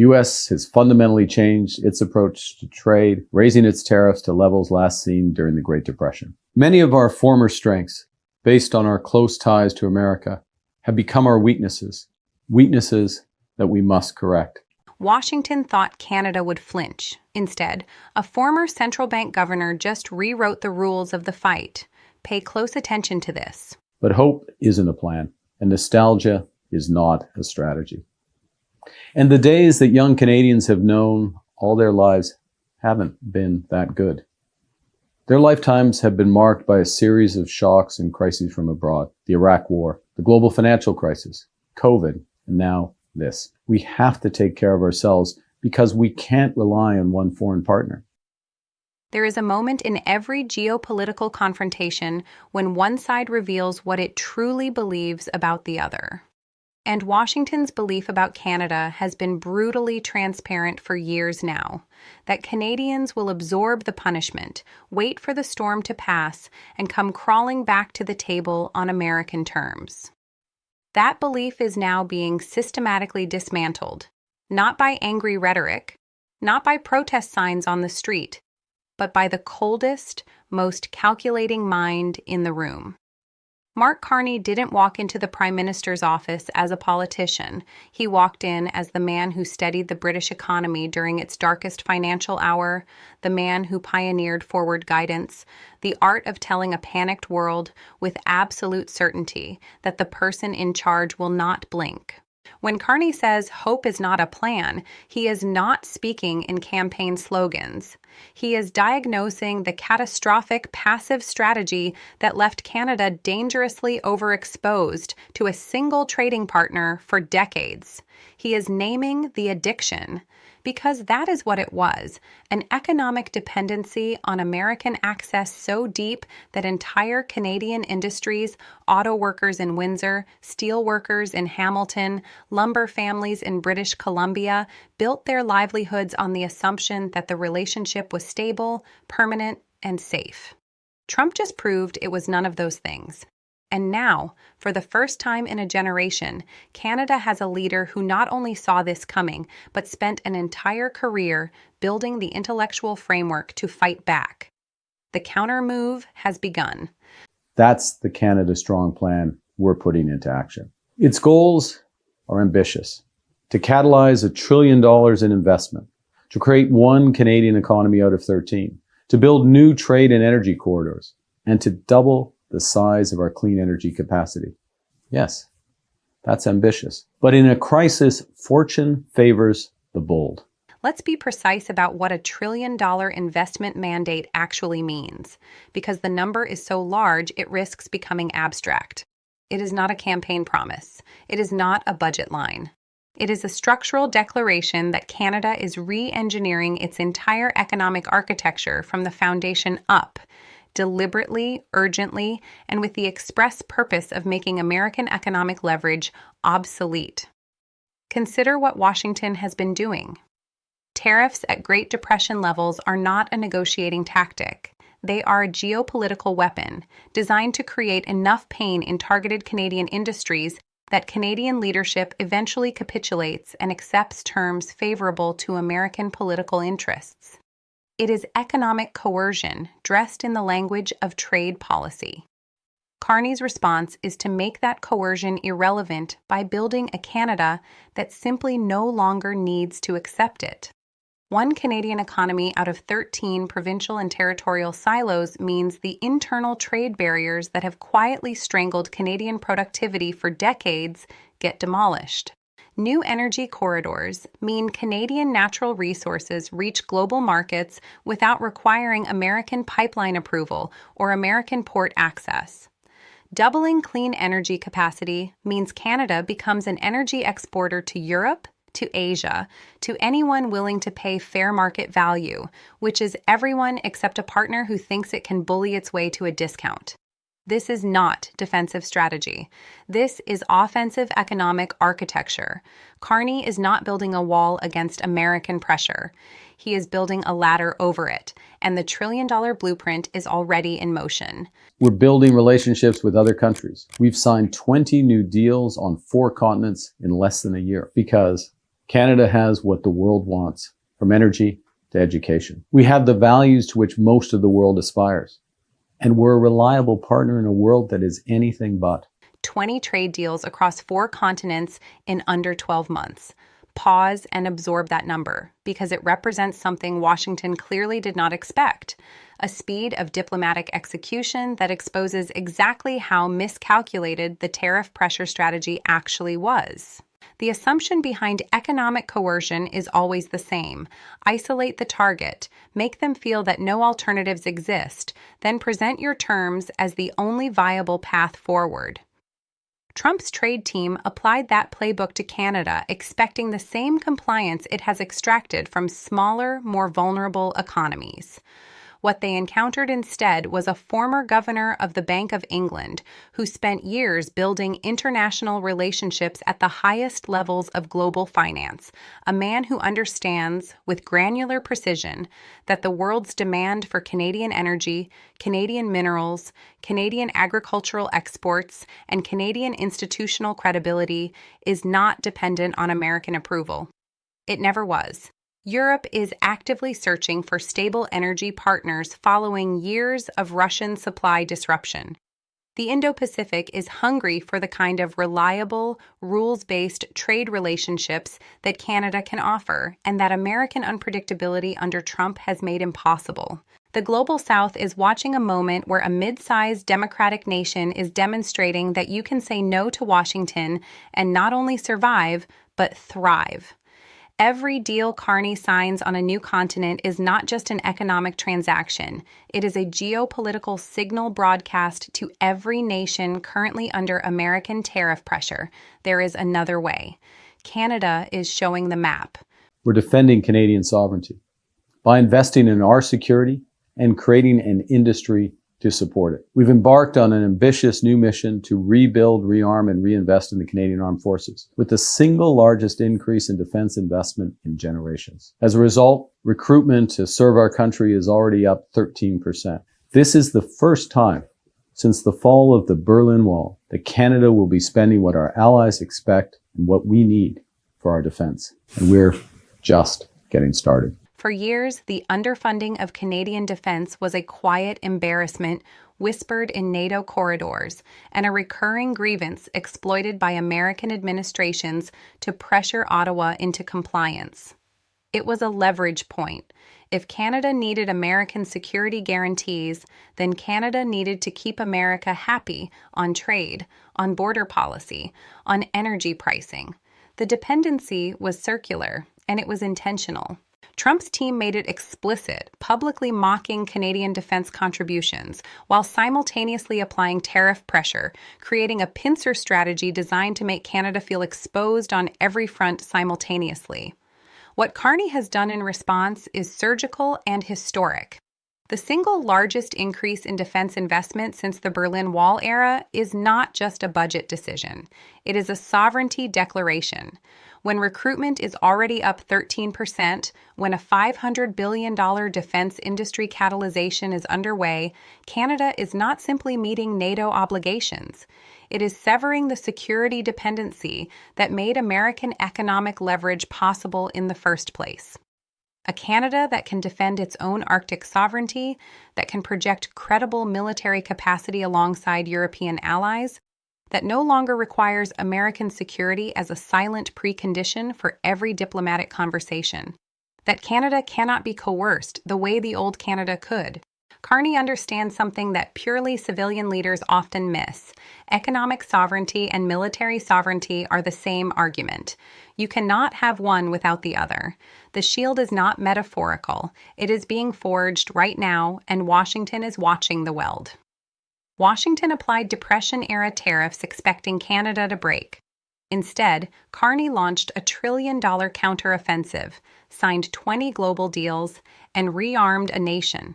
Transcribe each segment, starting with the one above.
The U.S. has fundamentally changed its approach to trade, raising its tariffs to levels last seen during the Great Depression. Many of our former strengths, based on our close ties to America, have become our weaknesses that we must correct. Washington thought Canada would flinch. Instead, a former central bank governor just rewrote the rules of the fight. Pay close attention to this. But hope isn't a plan, and nostalgia is not a strategy. And the days that young Canadians have known all their lives haven't been that good. Their lifetimes have been marked by a series of shocks and crises from abroad. The Iraq War, the global financial crisis, COVID, and now this. We have to take care of ourselves because we can't rely on one foreign partner. There is a moment in every geopolitical confrontation when one side reveals what it truly believes about the other. And Washington's belief about Canada has been brutally transparent for years now, that Canadians will absorb the punishment, wait for the storm to pass, and come crawling back to the table on American terms. That belief is now being systematically dismantled, not by angry rhetoric, not by protest signs on the street, but by the coldest, most calculating mind in the room. Mark Carney didn't walk into the Prime Minister's office as a politician. He walked in as the man who steadied the British economy during its darkest financial hour, the man who pioneered forward guidance, the art of telling a panicked world with absolute certainty that the person in charge will not blink. When Carney says hope is not a plan, he is not speaking in campaign slogans. He is diagnosing the catastrophic passive strategy that left Canada dangerously overexposed to a single trading partner for decades. He is naming the addiction, because that is what it was, an economic dependency on American access so deep that entire Canadian industries, auto workers in Windsor, steel workers in Hamilton, lumber families in British Columbia, built their livelihoods on the assumption that the relationship was stable, permanent, and safe. Trump just proved it was none of those things. And now, for the first time in a generation, Canada has a leader who not only saw this coming, but spent an entire career building the intellectual framework to fight back. The counter move has begun. That's the Canada Strong plan we're putting into action. Its goals are ambitious: to catalyze $1 trillion in investment, to create one Canadian economy out of 13, to build new trade and energy corridors, and to double the size of our clean energy capacity. Yes, that's ambitious. But in a crisis, fortune favors the bold. Let's be precise about what $1 trillion investment mandate actually means, because the number is so large it risks becoming abstract. It is not a campaign promise. It is not a budget line. It is a structural declaration that Canada is re-engineering its entire economic architecture from the foundation up, deliberately, urgently, and with the express purpose of making American economic leverage obsolete. Consider what Washington has been doing. Tariffs at Great Depression levels are not a negotiating tactic. They are a geopolitical weapon designed to create enough pain in targeted Canadian industries that Canadian leadership eventually capitulates and accepts terms favorable to American political interests. It is economic coercion dressed in the language of trade policy. Carney's response is to make that coercion irrelevant by building a Canada that simply no longer needs to accept it. One Canadian economy out of 13 provincial and territorial silos means the internal trade barriers that have quietly strangled Canadian productivity for decades get demolished. New energy corridors mean Canadian natural resources reach global markets without requiring American pipeline approval or American port access. Doubling clean energy capacity means Canada becomes an energy exporter to Europe, to Asia, to anyone willing to pay fair market value, which is everyone except a partner who thinks it can bully its way to a discount. This is not defensive strategy. This is offensive economic architecture. Carney is not building a wall against American pressure. He is building a ladder over it, and the $1 trillion blueprint is already in motion. We're building relationships with other countries. We've signed 20 new deals on 4 continents in less than a year because Canada has what the world wants, from energy to education. We have the values to which most of the world aspires. And we're a reliable partner in a world that is anything but. 20 trade deals across 4 continents in under 12 months. Pause and absorb that number, because it represents something Washington clearly did not expect: a speed of diplomatic execution that exposes exactly how miscalculated the tariff pressure strategy actually was. The assumption behind economic coercion is always the same: isolate the target, make them feel that no alternatives exist, then present your terms as the only viable path forward. Trump's trade team applied that playbook to Canada, expecting the same compliance it has extracted from smaller, more vulnerable economies. What they encountered instead was a former governor of the Bank of England who spent years building international relationships at the highest levels of global finance, a man who understands, with granular precision, that the world's demand for Canadian energy, Canadian minerals, Canadian agricultural exports, and Canadian institutional credibility is not dependent on American approval. It never was. Europe is actively searching for stable energy partners following years of Russian supply disruption. The Indo-Pacific is hungry for the kind of reliable, rules-based trade relationships that Canada can offer, and that American unpredictability under Trump has made impossible. The Global South is watching a moment where a mid-sized democratic nation is demonstrating that you can say no to Washington and not only survive, but thrive. Every deal Carney signs on a new continent is not just an economic transaction. It is a geopolitical signal broadcast to every nation currently under American tariff pressure. There is another way. Canada is showing the map. We're defending Canadian sovereignty by investing in our security and creating an industry to support it. We've embarked on an ambitious new mission to rebuild, rearm, and reinvest in the Canadian Armed Forces, with the single largest increase in defense investment in generations. As a result, recruitment to serve our country is already up 13%. This is the first time since the fall of the Berlin Wall that Canada will be spending what our allies expect and what we need for our defense. And we're just getting started. For years, the underfunding of Canadian defense was a quiet embarrassment whispered in NATO corridors and a recurring grievance exploited by American administrations to pressure Ottawa into compliance. It was a leverage point. If Canada needed American security guarantees, then Canada needed to keep America happy on trade, on border policy, on energy pricing. The dependency was circular, and it was intentional. Trump's team made it explicit, publicly mocking Canadian defense contributions, while simultaneously applying tariff pressure, creating a pincer strategy designed to make Canada feel exposed on every front simultaneously. What Carney has done in response is surgical and historic. The single largest increase in defense investment since the Berlin Wall era is not just a budget decision. It is a sovereignty declaration. When recruitment is already up 13%, when a $500 billion defense industry catalyzation is underway, Canada is not simply meeting NATO obligations. It is severing the security dependency that made American economic leverage possible in the first place. A Canada that can defend its own Arctic sovereignty, that can project credible military capacity alongside European allies, that no longer requires American security as a silent precondition for every diplomatic conversation, that Canada cannot be coerced the way the old Canada could. Carney understands something that purely civilian leaders often miss. Economic sovereignty and military sovereignty are the same argument. You cannot have one without the other. The shield is not metaphorical. It is being forged right now, and Washington is watching the weld. Washington applied Depression-era tariffs expecting Canada to break. Instead, Carney launched a $1 trillion counteroffensive, signed 20 global deals, and rearmed a nation.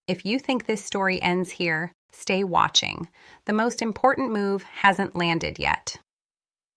If you think this story ends here, stay watching. The most important move hasn't landed yet.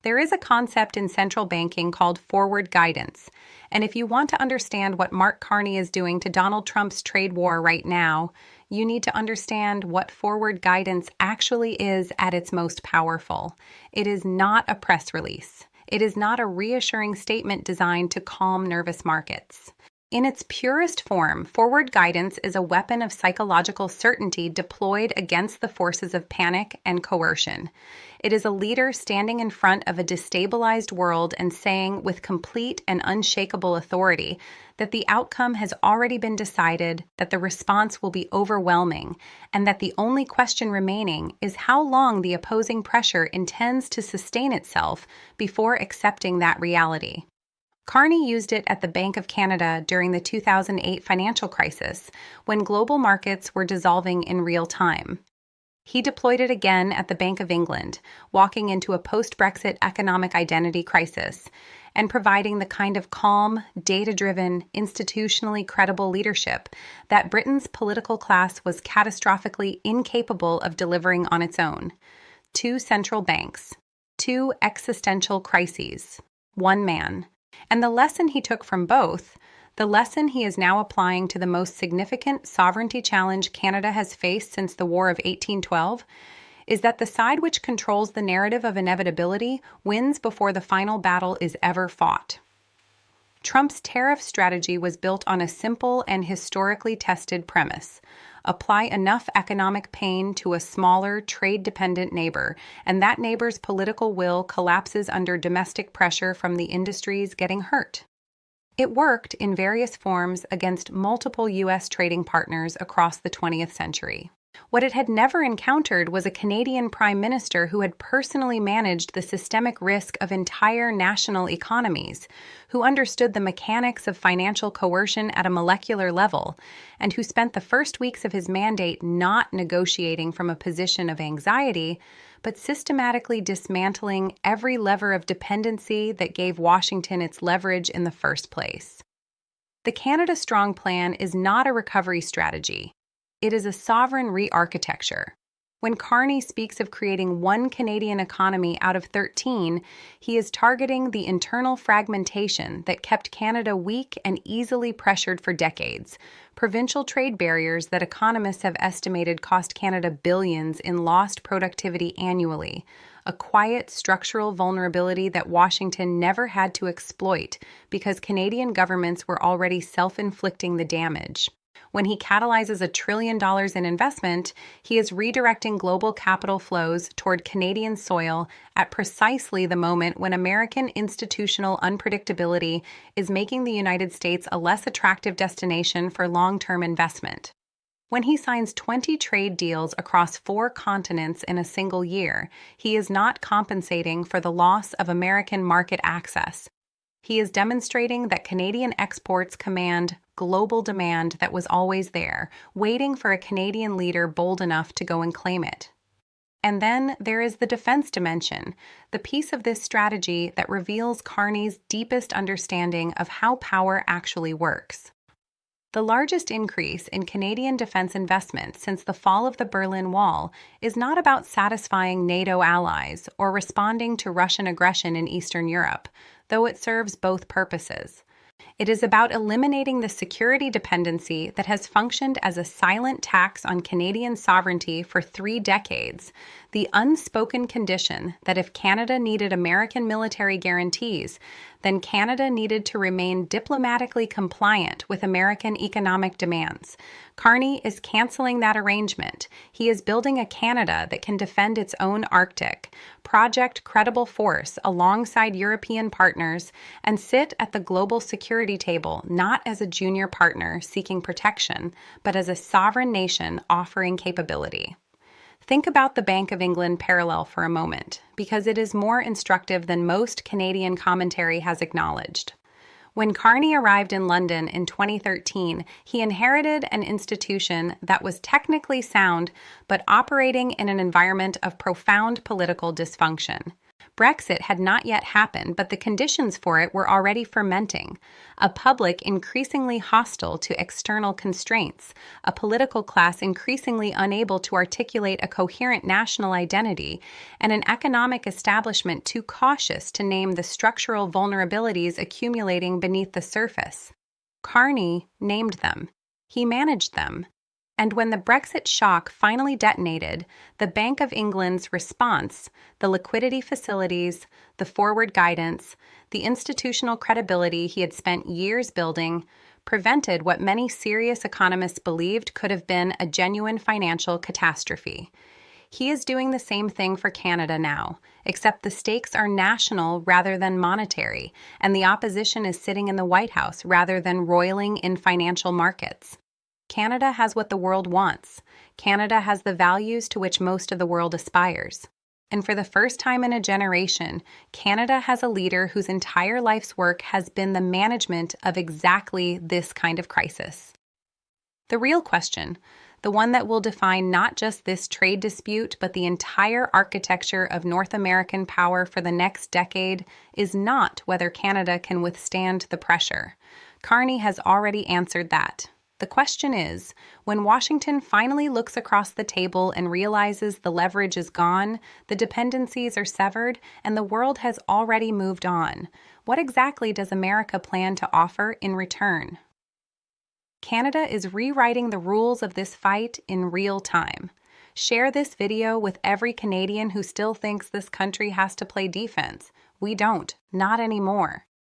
There is a concept in central banking called forward guidance, and if you want to understand what Mark Carney is doing to Donald Trump's trade war right now, you need to understand what forward guidance actually is at its most powerful. It is not a press release. It is not a reassuring statement designed to calm nervous markets. In its purest form, forward guidance is a weapon of psychological certainty deployed against the forces of panic and coercion. It is a leader standing in front of a destabilized world and saying with complete and unshakable authority that the outcome has already been decided, that the response will be overwhelming, and that the only question remaining is how long the opposing pressure intends to sustain itself before accepting that reality. Carney used it at the Bank of Canada during the 2008 financial crisis, when global markets were dissolving in real time. He deployed it again at the Bank of England, walking into a post-Brexit economic identity crisis, and providing the kind of calm, data-driven, institutionally credible leadership that Britain's political class was catastrophically incapable of delivering on its own. 2 central banks, 2 existential crises, 1 man. And the lesson he took from both, the lesson he is now applying to the most significant sovereignty challenge Canada has faced since the War of 1812, is that the side which controls the narrative of inevitability wins before the final battle is ever fought. Trump's tariff strategy was built on a simple and historically tested premise. Apply enough economic pain to a smaller, trade-dependent neighbor, and that neighbor's political will collapses under domestic pressure from the industries getting hurt. It worked in various forms against multiple U.S. trading partners across the 20th century. What it had never encountered was a Canadian prime minister who had personally managed the systemic risk of entire national economies, who understood the mechanics of financial coercion at a molecular level, and who spent the first weeks of his mandate not negotiating from a position of anxiety, but systematically dismantling every lever of dependency that gave Washington its leverage in the first place. The Canada Strong plan is not a recovery strategy. It is a sovereign re-architecture. When Carney speaks of creating 1 Canadian economy out of 13, he is targeting the internal fragmentation that kept Canada weak and easily pressured for decades, provincial trade barriers that economists have estimated cost Canada billions in lost productivity annually, a quiet structural vulnerability that Washington never had to exploit because Canadian governments were already self-inflicting the damage. When he catalyzes $1 trillion in investment, he is redirecting global capital flows toward Canadian soil at precisely the moment when American institutional unpredictability is making the United States a less attractive destination for long-term investment. When he signs 20 trade deals across 4 continents in a single year, he is not compensating for the loss of American market access. He is demonstrating that Canadian exports command global demand that was always there, waiting for a Canadian leader bold enough to go and claim it. And then there is the defense dimension, the piece of this strategy that reveals Carney's deepest understanding of how power actually works. The largest increase in Canadian defense investment since the fall of the Berlin Wall is not about satisfying NATO allies or responding to Russian aggression in Eastern Europe, though it serves both purposes. It is about eliminating the security dependency that has functioned as a silent tax on Canadian sovereignty for 3 decades, the unspoken condition that if Canada needed American military guarantees, then Canada needed to remain diplomatically compliant with American economic demands. Carney is canceling that arrangement. He is building a Canada that can defend its own Arctic, project credible force alongside European partners, and sit at the global security table not as a junior partner seeking protection, but as a sovereign nation offering capability. Think about the Bank of England parallel for a moment, because it is more instructive than most Canadian commentary has acknowledged. When Carney arrived in London in 2013, he inherited an institution that was technically sound, but operating in an environment of profound political dysfunction. Brexit had not yet happened, but the conditions for it were already fermenting. A public increasingly hostile to external constraints, a political class increasingly unable to articulate a coherent national identity, and an economic establishment too cautious to name the structural vulnerabilities accumulating beneath the surface. Carney named them. He managed them. And when the Brexit shock finally detonated, the Bank of England's response, the liquidity facilities, the forward guidance, the institutional credibility he had spent years building, prevented what many serious economists believed could have been a genuine financial catastrophe. He is doing the same thing for Canada now, except the stakes are national rather than monetary, and the opposition is sitting in the White House rather than roiling in financial markets. Canada has what the world wants. Canada has the values to which most of the world aspires. And for the first time in a generation, Canada has a leader whose entire life's work has been the management of exactly this kind of crisis. The real question, the one that will define not just this trade dispute, but the entire architecture of North American power for the next decade, is not whether Canada can withstand the pressure. Carney has already answered that. The question is, when Washington finally looks across the table and realizes the leverage is gone, the dependencies are severed, and the world has already moved on, what exactly does America plan to offer in return? Canada is rewriting the rules of this fight in real time. Share this video with every Canadian who still thinks this country has to play defense. We don't, not anymore.